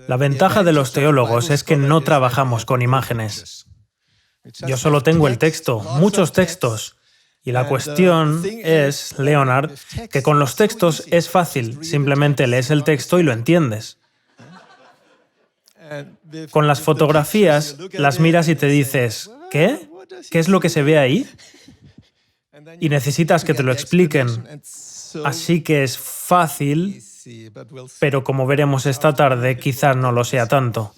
La ventaja de los teólogos es que no trabajamos con imágenes. Yo solo tengo el texto, muchos textos. Y la cuestión es, Leonard, que con los textos es fácil, simplemente lees el texto y lo entiendes. Con las fotografías, las miras y te dices, ¿qué? ¿Qué es lo que se ve ahí? Y necesitas que te lo expliquen. Así que es fácil, pero como veremos esta tarde, quizás no lo sea tanto.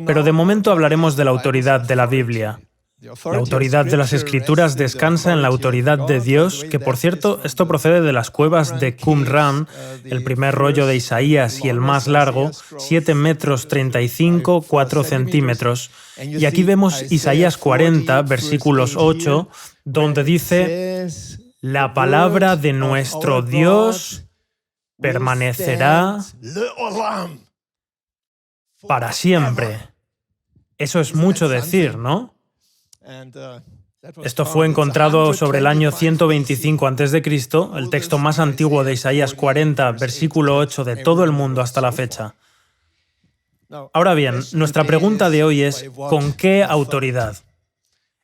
Pero de momento hablaremos de la autoridad de la Biblia. La autoridad de las Escrituras descansa en la autoridad de Dios, que por cierto, esto procede de las cuevas de Qumran, el primer rollo de Isaías y el más largo, 7 metros 35, 4 centímetros. Y aquí vemos Isaías 40, versículos 8, donde dice, la palabra de nuestro Dios permanecerá para siempre. Eso es mucho decir, ¿no? Esto fue encontrado sobre el año 125 a.C., el texto más antiguo de Isaías 40, versículo 8 de todo el mundo hasta la fecha. Ahora bien, nuestra pregunta de hoy es, ¿con qué autoridad?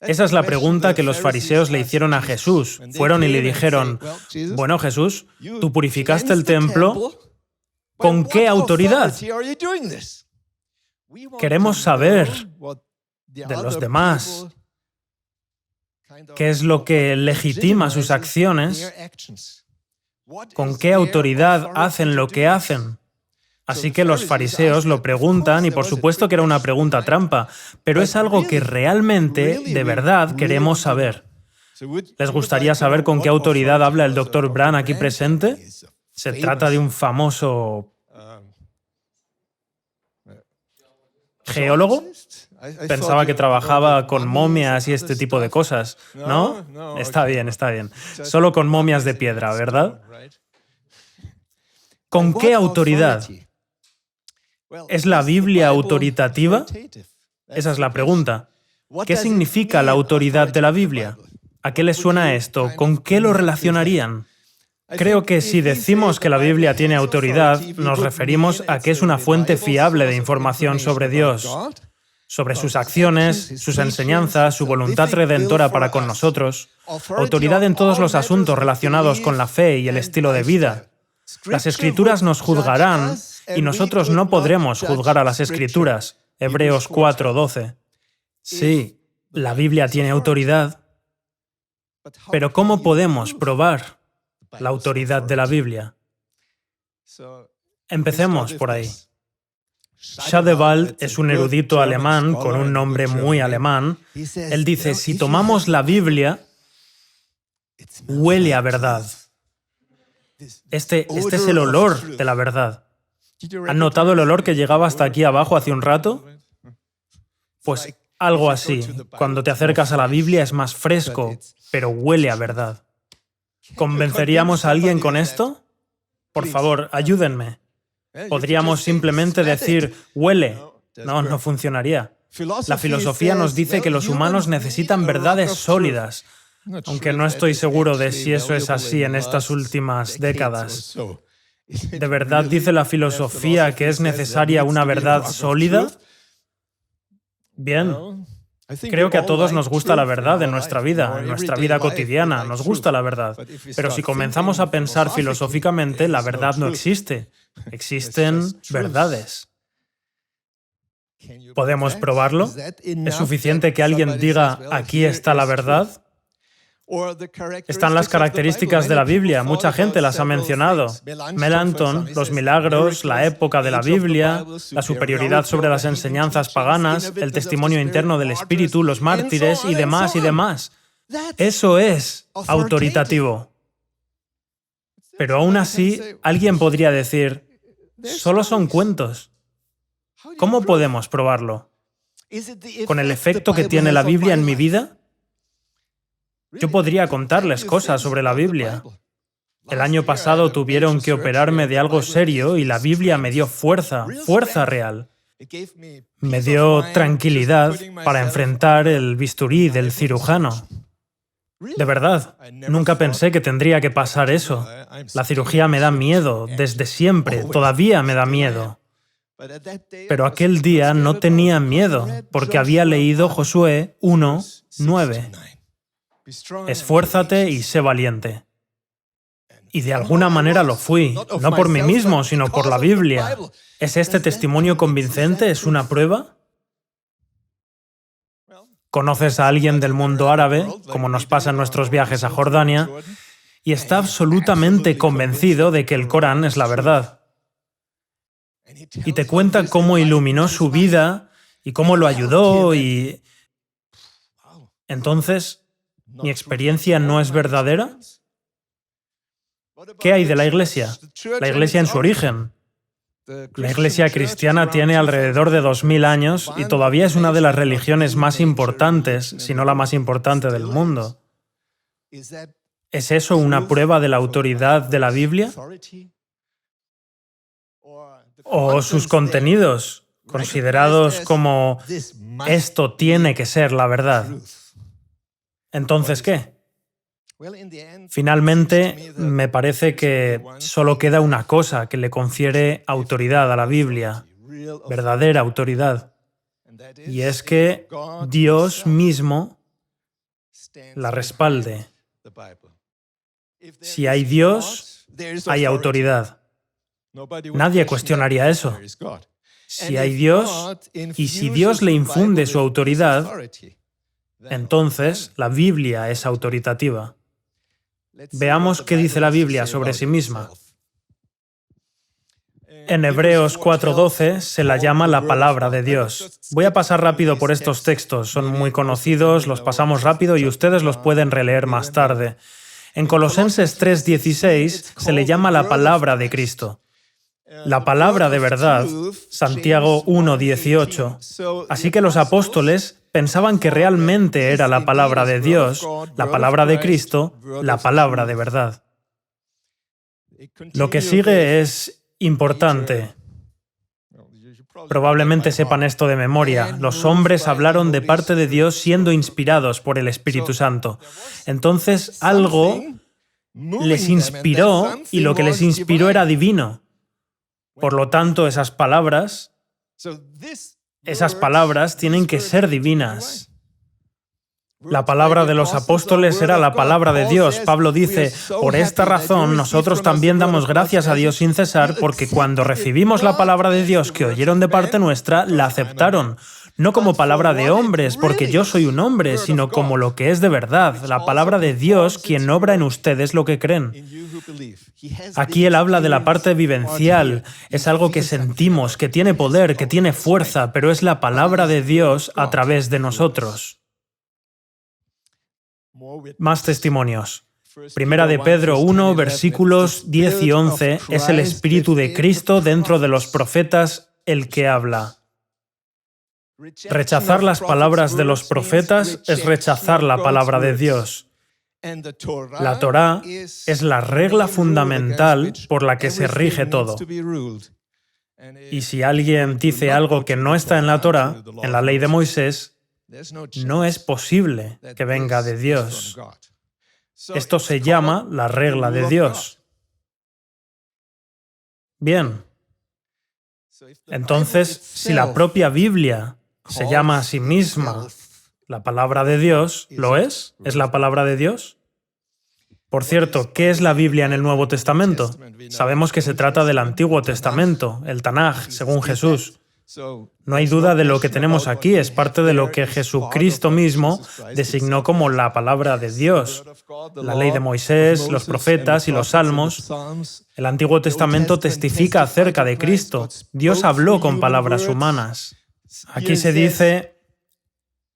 Esa es la pregunta que los fariseos le hicieron a Jesús. Fueron y le dijeron, bueno, Jesús, tú purificaste el templo, ¿con qué autoridad? Queremos saber de los demás qué es lo que legitima sus acciones, con qué autoridad hacen lo que hacen. Así que los fariseos lo preguntan y por supuesto que era una pregunta trampa, pero es algo que realmente, de verdad, queremos saber. ¿Les gustaría saber con qué autoridad habla el Dr. Brand aquí presente? Se trata de un famoso geólogo. Pensaba que trabajaba con momias y este tipo de cosas. ¿No? Está bien, está bien. Solo con momias de piedra, ¿verdad? ¿Con qué autoridad? ¿Es la Biblia autoritativa? Esa es la pregunta. ¿Qué significa la autoridad de la Biblia? ¿A qué les suena esto? ¿Con qué lo relacionarían? Creo que si decimos que la Biblia tiene autoridad, nos referimos a que es una fuente fiable de información sobre Dios, sobre sus acciones, sus enseñanzas, su voluntad redentora para con nosotros, autoridad en todos los asuntos relacionados con la fe y el estilo de vida. Las Escrituras nos juzgarán y nosotros no podremos juzgar a las Escrituras. Hebreos 4:12. Sí, la Biblia tiene autoridad, pero ¿cómo podemos probar la autoridad de la Biblia? Empecemos por ahí. Schadewald es un erudito alemán con un nombre muy alemán. Él dice, si tomamos la Biblia, huele a verdad. Este es el olor de la verdad. ¿Han notado el olor que llegaba hasta aquí abajo hace un rato? Pues algo así. Cuando te acercas a la Biblia es más fresco, pero huele a verdad. ¿Convenceríamos a alguien con esto? Por favor, ayúdenme. ¿Podríamos simplemente decir, huele? No funcionaría. La filosofía nos dice que los humanos necesitan verdades sólidas, aunque no estoy seguro de si eso es así en estas últimas décadas. ¿De verdad dice la filosofía que es necesaria una verdad sólida? Bien. Creo que a todos nos gusta la verdad en nuestra vida cotidiana, nos gusta la verdad. Pero si comenzamos a pensar filosóficamente, la verdad no existe. Existen verdades. ¿Podemos probarlo? ¿Es suficiente que alguien diga, aquí está la verdad? Están las características de la Biblia, mucha gente las ha mencionado. Melanchthon, los milagros, la época de la Biblia, la superioridad sobre las enseñanzas paganas, el testimonio interno del Espíritu, los mártires y demás y demás. Eso es autoritativo. Pero aún así, alguien podría decir, solo son cuentos. ¿Cómo podemos probarlo? ¿Con el efecto que tiene la Biblia en mi vida? Yo podría contarles cosas sobre la Biblia. El año pasado tuvieron que operarme de algo serio y la Biblia me dio fuerza real. Me dio tranquilidad para enfrentar el bisturí del cirujano. De verdad, nunca pensé que tendría que pasar eso. La cirugía me da miedo, desde siempre, todavía me da miedo. Pero aquel día no tenía miedo, porque había leído Josué 1:9. Esfuérzate y sé valiente. Y de alguna manera lo fui, no por mí mismo, sino por la Biblia. ¿Es este testimonio convincente? ¿Es una prueba? Conoces a alguien del mundo árabe, como nos pasa en nuestros viajes a Jordania, y está absolutamente convencido de que el Corán es la verdad. Y te cuenta cómo iluminó su vida y cómo lo ayudó y... Entonces, ¿mi experiencia no es verdadera? ¿Qué hay de la Iglesia? La Iglesia en su origen. La Iglesia cristiana tiene alrededor de 2000 años y todavía es una de las religiones más importantes, si no la más importante del mundo. ¿Es eso una prueba de la autoridad de la Biblia? ¿O sus contenidos, considerados como esto tiene que ser la verdad? ¿Entonces qué? Finalmente, me parece que solo queda una cosa que le confiere autoridad a la Biblia, verdadera autoridad, y es que Dios mismo la respalde. Si hay Dios, hay autoridad. Nadie cuestionaría eso. Si hay Dios, y si Dios le infunde su autoridad, entonces la Biblia es autoritativa. Veamos qué dice la Biblia sobre sí misma. En Hebreos 4:12 se la llama la palabra de Dios. Voy a pasar rápido por estos textos, son muy conocidos, los pasamos rápido y ustedes los pueden releer más tarde. En Colosenses 3:16 se le llama la palabra de Cristo. La palabra de verdad, Santiago 1:18. Así que los apóstoles pensaban que realmente era la palabra de Dios, la palabra de Cristo, la palabra de verdad. Lo que sigue es importante. Probablemente sepan esto de memoria. Los hombres hablaron de parte de Dios siendo inspirados por el Espíritu Santo. Entonces algo les inspiró y lo que les inspiró era divino. Por lo tanto, esas palabras tienen que ser divinas. La palabra de los apóstoles era la palabra de Dios. Pablo dice, por esta razón nosotros también damos gracias a Dios sin cesar, porque cuando recibimos la palabra de Dios que oyeron de parte nuestra, la aceptaron. No como palabra de hombres, porque yo soy un hombre, sino como lo que es de verdad, la palabra de Dios, quien obra en ustedes lo que creen. Aquí él habla de la parte vivencial, es algo que sentimos, que tiene poder, que tiene fuerza, pero es la palabra de Dios a través de nosotros. Más testimonios. Primera de Pedro 1, versículos 10 y 11, es el Espíritu de Cristo dentro de los profetas el que habla. Rechazar las palabras de los profetas es rechazar la palabra de Dios. La Torá es la regla fundamental por la que se rige todo. Y si alguien dice algo que no está en la Torá, en la ley de Moisés, no es posible que venga de Dios. Esto se llama la regla de Dios. Bien. Entonces, si la propia Biblia se llama a sí misma la palabra de Dios, ¿lo es? ¿Es la palabra de Dios? Por cierto, ¿qué es la Biblia en el Nuevo Testamento? Sabemos que se trata del Antiguo Testamento, el Tanaj, según Jesús. No hay duda de lo que tenemos aquí, es parte de lo que Jesucristo mismo designó como la palabra de Dios. La ley de Moisés, los profetas y los salmos. El Antiguo Testamento testifica acerca de Cristo. Dios habló con palabras humanas. Aquí se dice,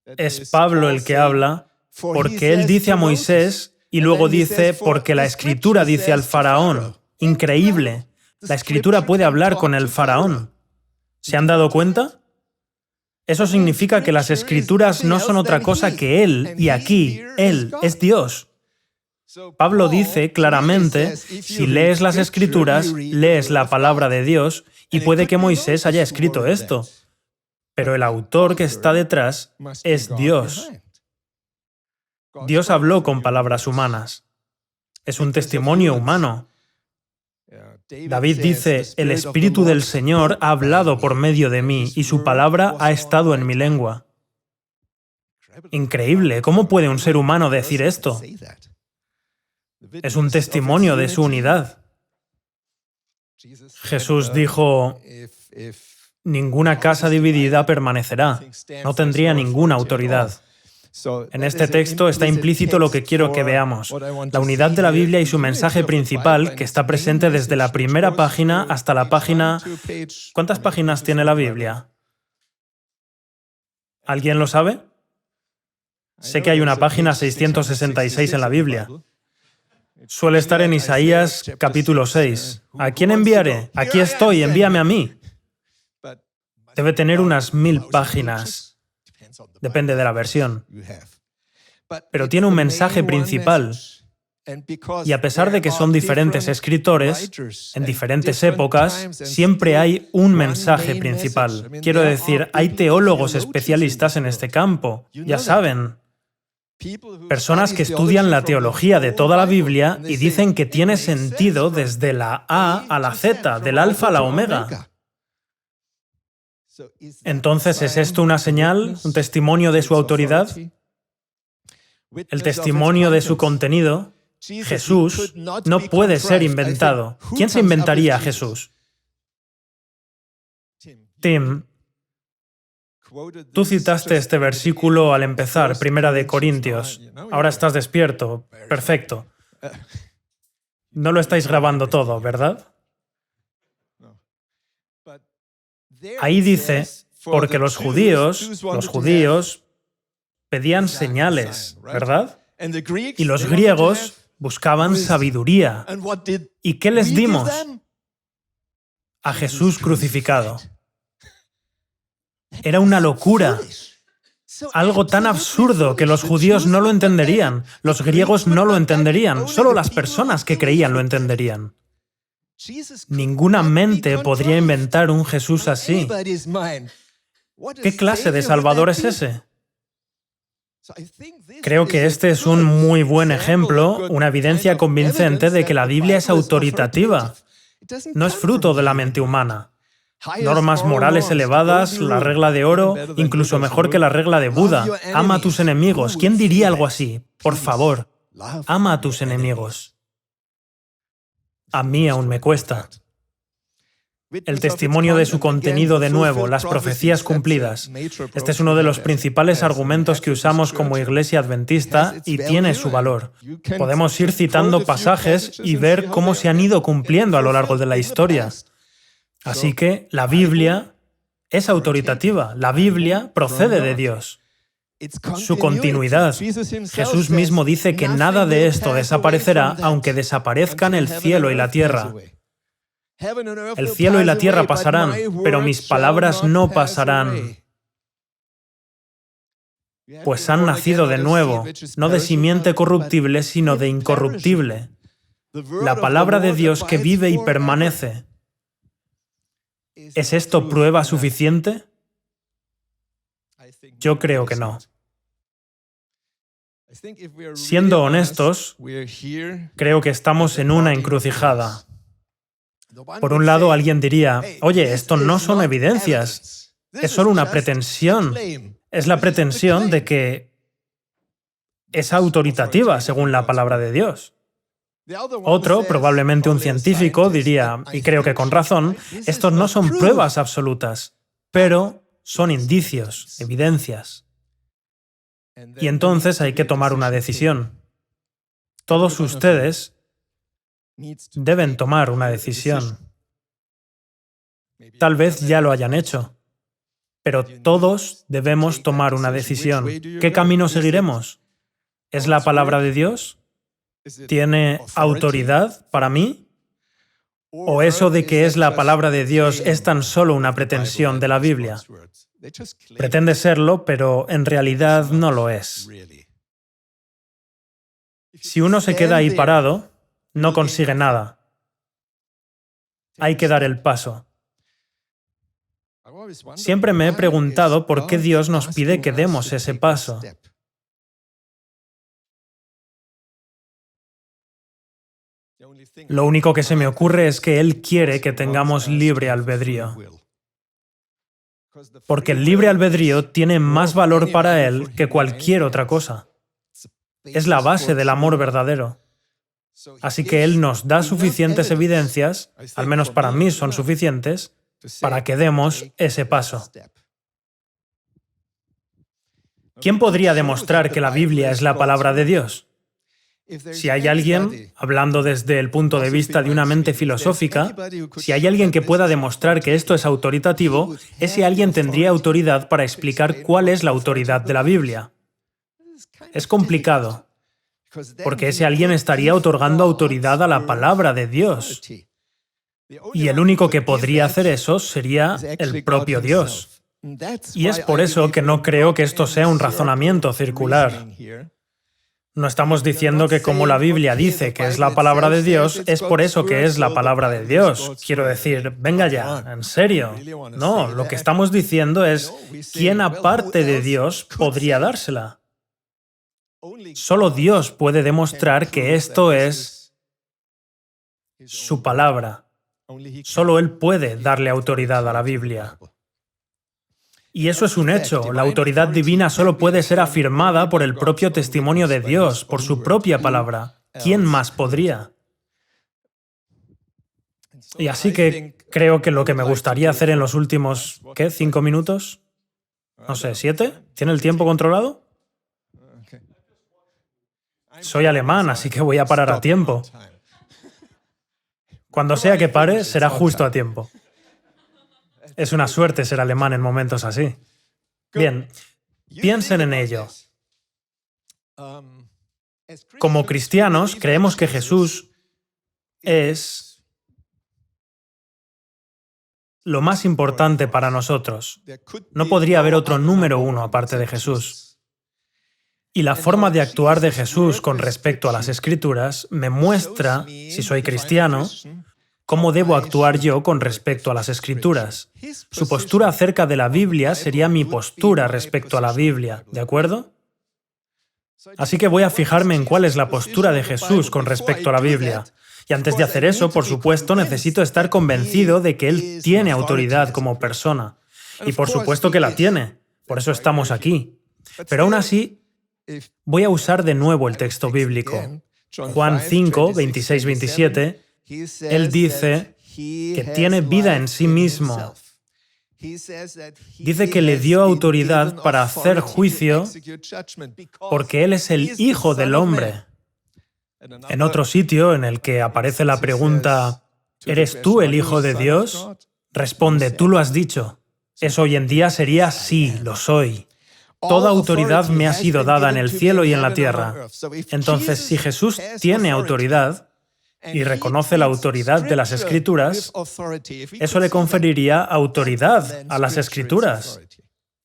es Pablo el que habla, porque él dice a Moisés y luego dice, porque la Escritura dice al faraón. Increíble. La Escritura puede hablar con el faraón. ¿Se han dado cuenta? Eso significa que las Escrituras no son otra cosa que Él, y aquí, Él es Dios. Pablo dice claramente, si lees las Escrituras, lees la palabra de Dios, y puede que Moisés haya escrito esto, pero el autor que está detrás es Dios. Dios habló con palabras humanas. Es un testimonio humano. David dice, el Espíritu del Señor ha hablado por medio de mí y su palabra ha estado en mi lengua. Increíble, ¿cómo puede un ser humano decir esto? Es un testimonio de su unidad. Jesús dijo, ninguna casa dividida permanecerá, no tendría ninguna autoridad. En este texto está implícito lo que quiero que veamos, la unidad de la Biblia y su mensaje principal, que está presente desde la primera página hasta la página... ¿Cuántas páginas tiene la Biblia? ¿Alguien lo sabe? Sé que hay una página 666 en la Biblia. Suele estar en Isaías capítulo 6. ¿A quién enviaré? Aquí estoy, envíame a mí. Debe tener unas 1000 páginas. Depende de la versión. Pero tiene un mensaje principal. Y a pesar de que son diferentes escritores, en diferentes épocas, siempre hay un mensaje principal. Quiero decir, hay teólogos especialistas en este campo. Ya saben, personas que estudian la teología de toda la Biblia y dicen que tiene sentido desde la A a la Z, del alfa a la omega. Entonces, ¿es esto una señal, un testimonio de su autoridad? El testimonio de su contenido. Jesús no puede ser inventado. ¿Quién se inventaría a Jesús? Tim, tú citaste este versículo al empezar, 1 Corintios. Ahora estás despierto. Perfecto. No lo estáis grabando todo, ¿verdad? Ahí dice, porque los judíos pedían señales, ¿verdad? Y los griegos buscaban sabiduría. ¿Y qué les dimos? A Jesús crucificado. Era una locura. Algo tan absurdo que los judíos no lo entenderían, los griegos no lo entenderían, solo las personas que creían lo entenderían. Ninguna mente podría inventar un Jesús así. ¿Qué clase de Salvador es ese? Creo que este es un muy buen ejemplo, una evidencia convincente de que la Biblia es autoritativa. No es fruto de la mente humana. Normas morales elevadas, la regla de oro, incluso mejor que la regla de Buda. Ama a tus enemigos. ¿Quién diría algo así? Por favor, ama a tus enemigos. A mí aún me cuesta. El testimonio de su contenido de nuevo, las profecías cumplidas. Este es uno de los principales argumentos que usamos como Iglesia Adventista y tiene su valor. Podemos ir citando pasajes y ver cómo se han ido cumpliendo a lo largo de la historia. Así que la Biblia es autoritativa. La Biblia procede de Dios. Su continuidad. Jesús mismo dice que nada de esto desaparecerá aunque desaparezcan el cielo y la tierra. El cielo y la tierra pasarán, pero mis palabras no pasarán. Pues han nacido de nuevo, no de simiente corruptible, sino de incorruptible. La palabra de Dios que vive y permanece. ¿Es esto prueba suficiente? Yo creo que no. Siendo honestos, creo que estamos en una encrucijada. Por un lado, alguien diría, oye, esto no son evidencias, es solo una pretensión. Es la pretensión de que es autoritativa según la palabra de Dios. Otro, probablemente un científico, diría, y creo que con razón, estos no son pruebas absolutas, pero son indicios, evidencias. Y entonces hay que tomar una decisión. Todos ustedes deben tomar una decisión. Tal vez ya lo hayan hecho, pero todos debemos tomar una decisión. ¿Qué camino seguiremos? ¿Es la palabra de Dios? ¿Tiene autoridad para mí? ¿O eso de que es la palabra de Dios es tan solo una pretensión de la Biblia? Pretende serlo, pero en realidad no lo es. Si uno se queda ahí parado, no consigue nada. Hay que dar el paso. Siempre me he preguntado por qué Dios nos pide que demos ese paso. Lo único que se me ocurre es que Él quiere que tengamos libre albedrío. Porque el libre albedrío tiene más valor para Él que cualquier otra cosa. Es la base del amor verdadero. Así que Él nos da suficientes evidencias, al menos para mí son suficientes, para que demos ese paso. ¿Quién podría demostrar que la Biblia es la palabra de Dios? Si hay alguien, hablando desde el punto de vista de una mente filosófica, si hay alguien que pueda demostrar que esto es autoritativo, ese alguien tendría autoridad para explicar cuál es la autoridad de la Biblia. Es complicado, porque ese alguien estaría otorgando autoridad a la palabra de Dios. Y el único que podría hacer eso sería el propio Dios. Y es por eso que no creo que esto sea un razonamiento circular. No estamos diciendo que como la Biblia dice que es la palabra de Dios, es por eso que es la palabra de Dios. Quiero decir, venga ya, ¿en serio? No, lo que estamos diciendo es, ¿quién aparte de Dios podría dársela? Solo Dios puede demostrar que esto es su palabra. Solo Él puede darle autoridad a la Biblia. Y eso es un hecho. La autoridad divina solo puede ser afirmada por el propio testimonio de Dios, por su propia palabra. ¿Quién más podría? Y así que creo que lo que me gustaría hacer en los últimos, ¿qué? ¿5 minutos? No sé, ¿7? ¿Tiene el tiempo controlado? Soy alemán, así que voy a parar a tiempo. Cuando sea que pare, será justo a tiempo. Es una suerte ser alemán en momentos así. Bien, piensen en ello. Como cristianos, creemos que Jesús es lo más importante para nosotros. No podría haber otro número uno aparte de Jesús. Y la forma de actuar de Jesús con respecto a las Escrituras me muestra, si soy cristiano, ¿cómo debo actuar yo con respecto a las Escrituras? Su postura acerca de la Biblia sería mi postura respecto a la Biblia, ¿de acuerdo? Así que voy a fijarme en cuál es la postura de Jesús con respecto a la Biblia. Y antes de hacer eso, por supuesto, necesito estar convencido de que Él tiene autoridad como persona. Y por supuesto que la tiene. Por eso estamos aquí. Pero aún así, voy a usar de nuevo el texto bíblico. Juan 5, 26, 27. Él dice que tiene vida en sí mismo. Dice que le dio autoridad para hacer juicio porque Él es el Hijo del Hombre. En otro sitio en el que aparece la pregunta, ¿eres tú el Hijo de Dios? Responde, tú lo has dicho. Eso hoy en día sería sí, lo soy. Toda autoridad me ha sido dada en el cielo y en la tierra. Entonces, si Jesús tiene autoridad, y reconoce la autoridad de las Escrituras, eso le conferiría autoridad a las Escrituras.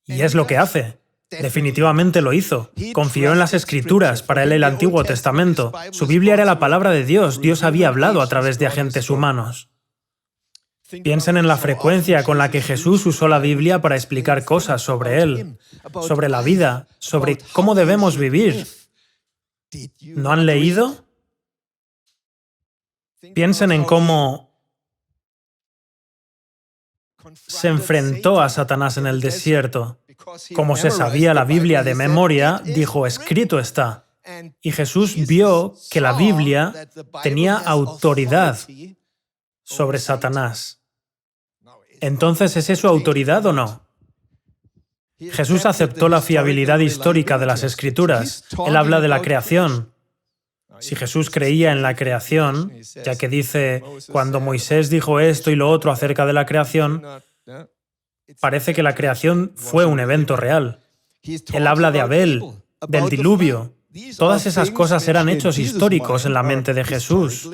Y es lo que hace. Definitivamente lo hizo. Confió en las Escrituras, para él el Antiguo Testamento. Su Biblia era la palabra de Dios. Dios había hablado a través de agentes humanos. Piensen en la frecuencia con la que Jesús usó la Biblia para explicar cosas sobre Él, sobre la vida, sobre cómo debemos vivir. ¿No han leído? Piensen en cómo se enfrentó a Satanás en el desierto. Como se sabía la Biblia de memoria, dijo, escrito está. Y Jesús vio que la Biblia tenía autoridad sobre Satanás. Entonces, ¿es eso autoridad o no? Jesús aceptó la fiabilidad histórica de las Escrituras. Él habla de la creación. Si Jesús creía en la creación, ya que dice, cuando Moisés dijo esto y lo otro acerca de la creación, parece que la creación fue un evento real. Él habla de Abel, del diluvio. Todas esas cosas eran hechos históricos en la mente de Jesús.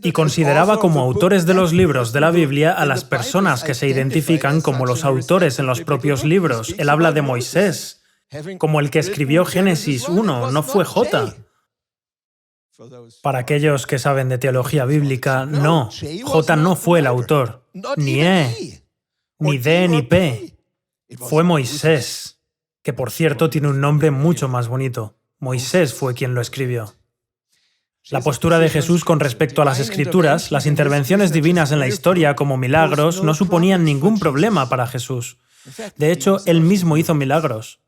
Y consideraba como autores de los libros de la Biblia a las personas que se identifican como los autores en los propios libros. Él habla de Moisés, como el que escribió Génesis 1, no fue J. Para aquellos que saben de teología bíblica, no, J no fue el autor, ni E, ni D, ni P. Fue Moisés, que por cierto tiene un nombre mucho más bonito. Moisés fue quien lo escribió. La postura de Jesús con respecto a las Escrituras, las intervenciones divinas en la historia como milagros, no suponían ningún problema para Jesús. De hecho, él mismo hizo milagros.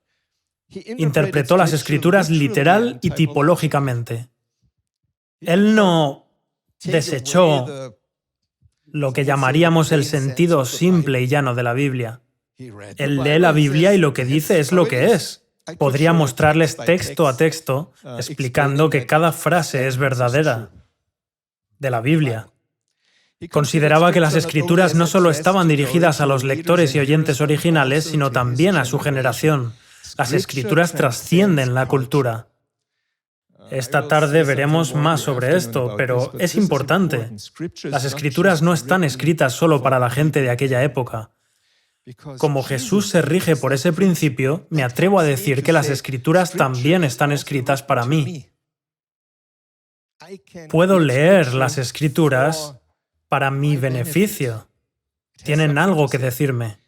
Interpretó las Escrituras literal y tipológicamente. Él no desechó lo que llamaríamos el sentido simple y llano de la Biblia. Él lee la Biblia y lo que dice es lo que es. Podría mostrarles texto a texto, explicando que cada frase es verdadera de la Biblia. Consideraba que las Escrituras no solo estaban dirigidas a los lectores y oyentes originales, sino también a su generación. Las Escrituras trascienden la cultura. Esta tarde veremos más sobre esto, pero es importante. Las Escrituras no están escritas solo para la gente de aquella época. Como Jesús se rige por ese principio, me atrevo a decir que las Escrituras también están escritas para mí. Puedo leer las Escrituras para mi beneficio. Tienen algo que decirme.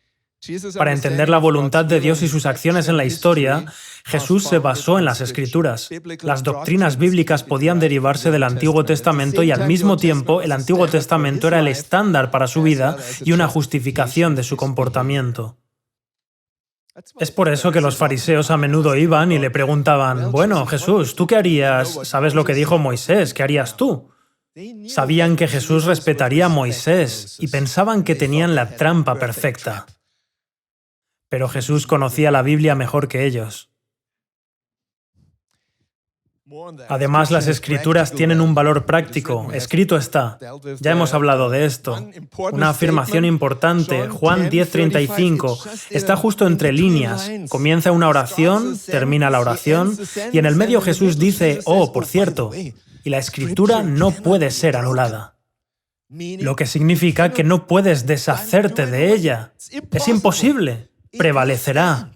Para entender la voluntad de Dios y sus acciones en la historia, Jesús se basó en las Escrituras. Las doctrinas bíblicas podían derivarse del Antiguo Testamento y al mismo tiempo el Antiguo Testamento era el estándar para su vida y una justificación de su comportamiento. Es por eso que los fariseos a menudo iban y le preguntaban, bueno, Jesús, ¿tú qué harías? ¿Sabes lo que dijo Moisés? ¿Qué harías tú? Sabían que Jesús respetaría a Moisés y pensaban que tenían la trampa perfecta. Pero Jesús conocía la Biblia mejor que ellos. Además, las Escrituras tienen un valor práctico. Escrito está. Ya hemos hablado de esto. Una afirmación importante, Juan 10:35, está justo entre líneas. Comienza una oración, termina la oración, y en el medio Jesús dice, oh, por cierto, y la Escritura no puede ser anulada. Lo que significa que no puedes deshacerte de ella. Es imposible. Prevalecerá.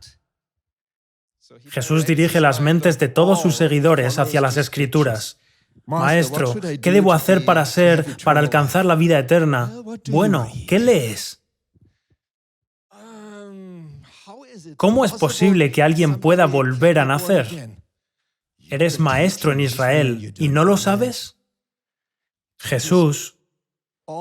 Jesús dirige las mentes de todos sus seguidores hacia las Escrituras. Maestro, ¿qué debo hacer para alcanzar la vida eterna? Bueno, ¿qué lees? ¿Cómo es posible que alguien pueda volver a nacer? ¿Eres maestro en Israel y no lo sabes? Jesús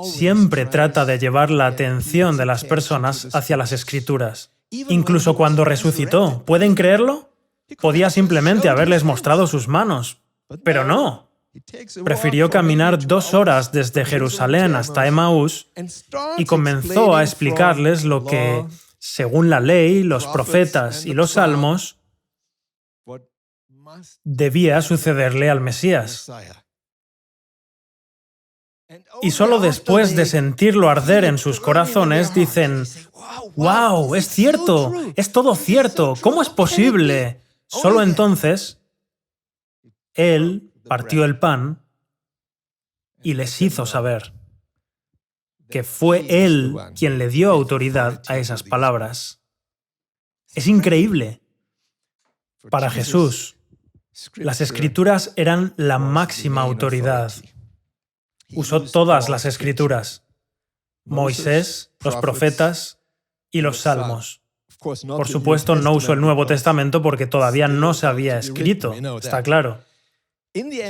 siempre trata de llevar la atención de las personas hacia las Escrituras. Incluso cuando resucitó, ¿pueden creerlo? Podía simplemente haberles mostrado sus manos, pero no. Prefirió caminar 2 horas desde Jerusalén hasta Emaús y comenzó a explicarles lo que, según la ley, los profetas y los salmos, debía sucederle al Mesías. Y solo después de sentirlo arder en sus corazones dicen, ¡wow! ¡Es cierto! ¡Es todo cierto! ¿Cómo es posible? Solo entonces, Él partió el pan y les hizo saber que fue Él quien le dio autoridad a esas palabras. Es increíble. Para Jesús, las Escrituras eran la máxima autoridad. Usó todas las Escrituras, Moisés, los profetas y los salmos. Por supuesto, no usó el Nuevo Testamento porque todavía no se había escrito, está claro.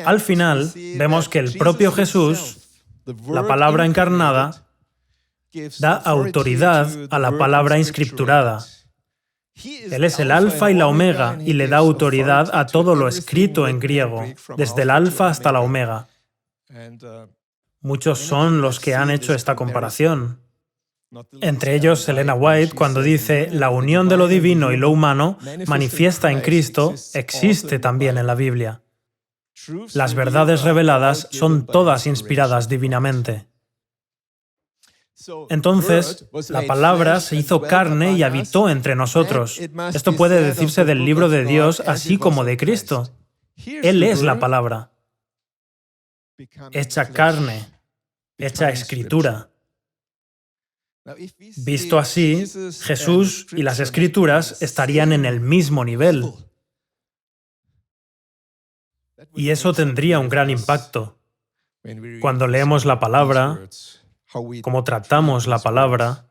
Al final, vemos que el propio Jesús, la palabra encarnada, da autoridad a la palabra inscripturada. Él es el alfa y la omega y le da autoridad a todo lo escrito en griego, desde el alfa hasta la omega. Muchos son los que han hecho esta comparación. Entre ellos, Elena White, cuando dice la unión de lo divino y lo humano manifiesta en Cristo, existe también en la Biblia. Las verdades reveladas son todas inspiradas divinamente. Entonces, la palabra se hizo carne y habitó entre nosotros. Esto puede decirse del libro de Dios así como de Cristo. Él es la palabra, hecha carne, hecha escritura. Visto así, Jesús y las Escrituras estarían en el mismo nivel. Y eso tendría un gran impacto. Cuando leemos la palabra, cómo tratamos la palabra,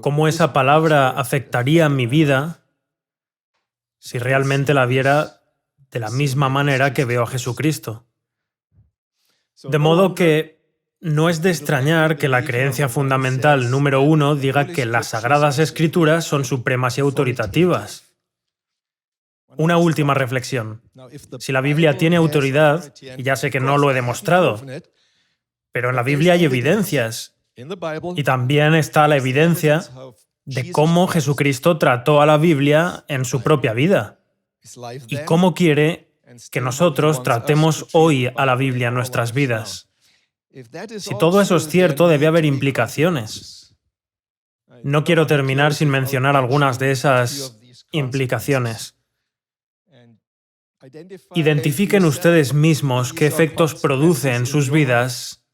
cómo esa palabra afectaría mi vida si realmente la viera de la misma manera que veo a Jesucristo. De modo que no es de extrañar que la creencia fundamental número 1 diga que las Sagradas Escrituras son supremas y autoritativas. Una última reflexión. Si la Biblia tiene autoridad, y ya sé que no lo he demostrado, pero en la Biblia hay evidencias, y también está la evidencia de cómo Jesucristo trató a la Biblia en su propia vida, y cómo quiere que nosotros tratemos hoy a la Biblia en nuestras vidas. Si todo eso es cierto, debe haber implicaciones. No quiero terminar sin mencionar algunas de esas implicaciones. Identifiquen ustedes mismos qué efectos produce en sus vidas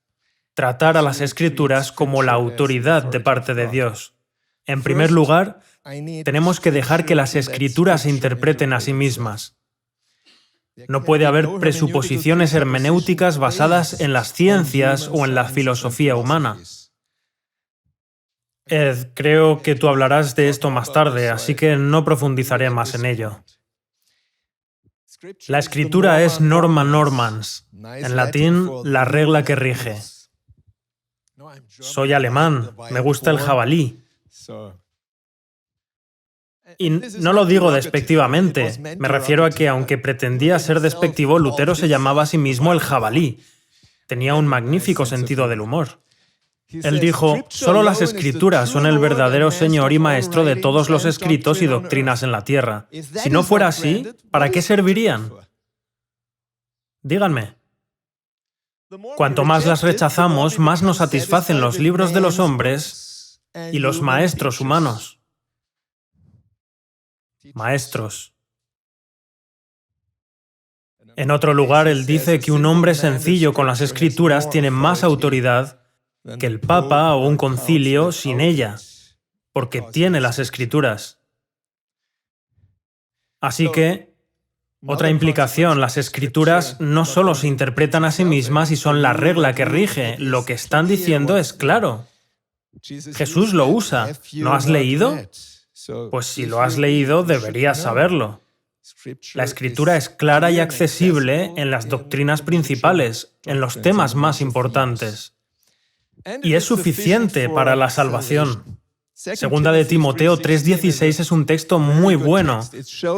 tratar a las Escrituras como la autoridad de parte de Dios. En primer lugar, tenemos que dejar que las Escrituras se interpreten a sí mismas. No puede haber presuposiciones hermenéuticas basadas en las ciencias o en la filosofía humana. Ed, creo que tú hablarás de esto más tarde, así que no profundizaré más en ello. La Escritura es norma normans, en latín, la regla que rige. Soy alemán, me gusta el jabalí. Y no lo digo despectivamente, me refiero a que aunque pretendía ser despectivo, Lutero se llamaba a sí mismo el jabalí. Tenía un magnífico sentido del humor. Él dijo, solo las Escrituras son el verdadero Señor y Maestro de todos los escritos y doctrinas en la tierra. Si no fuera así, ¿para qué servirían? Díganme. Cuanto más las rechazamos, más nos satisfacen los libros de los hombres y los maestros humanos. Maestros. En otro lugar, él dice que un hombre sencillo con las Escrituras tiene más autoridad que el Papa o un concilio sin ella, porque tiene las Escrituras. Así que, otra implicación, las Escrituras no solo se interpretan a sí mismas y son la regla que rige, lo que están diciendo es claro. Jesús lo usa. ¿No has leído? Pues si lo has leído, deberías saberlo. La Escritura es clara y accesible en las doctrinas principales, en los temas más importantes. Y es suficiente para la salvación. Segunda de Timoteo 3:16 es un texto muy bueno.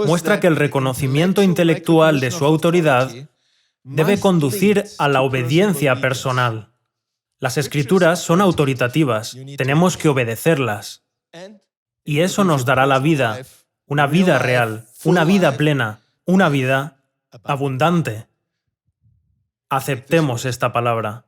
Muestra que el reconocimiento intelectual de su autoridad debe conducir a la obediencia personal. Las Escrituras son autoritativas, tenemos que obedecerlas. Y eso nos dará la vida, una vida real, una vida plena, una vida abundante. Aceptemos esta palabra.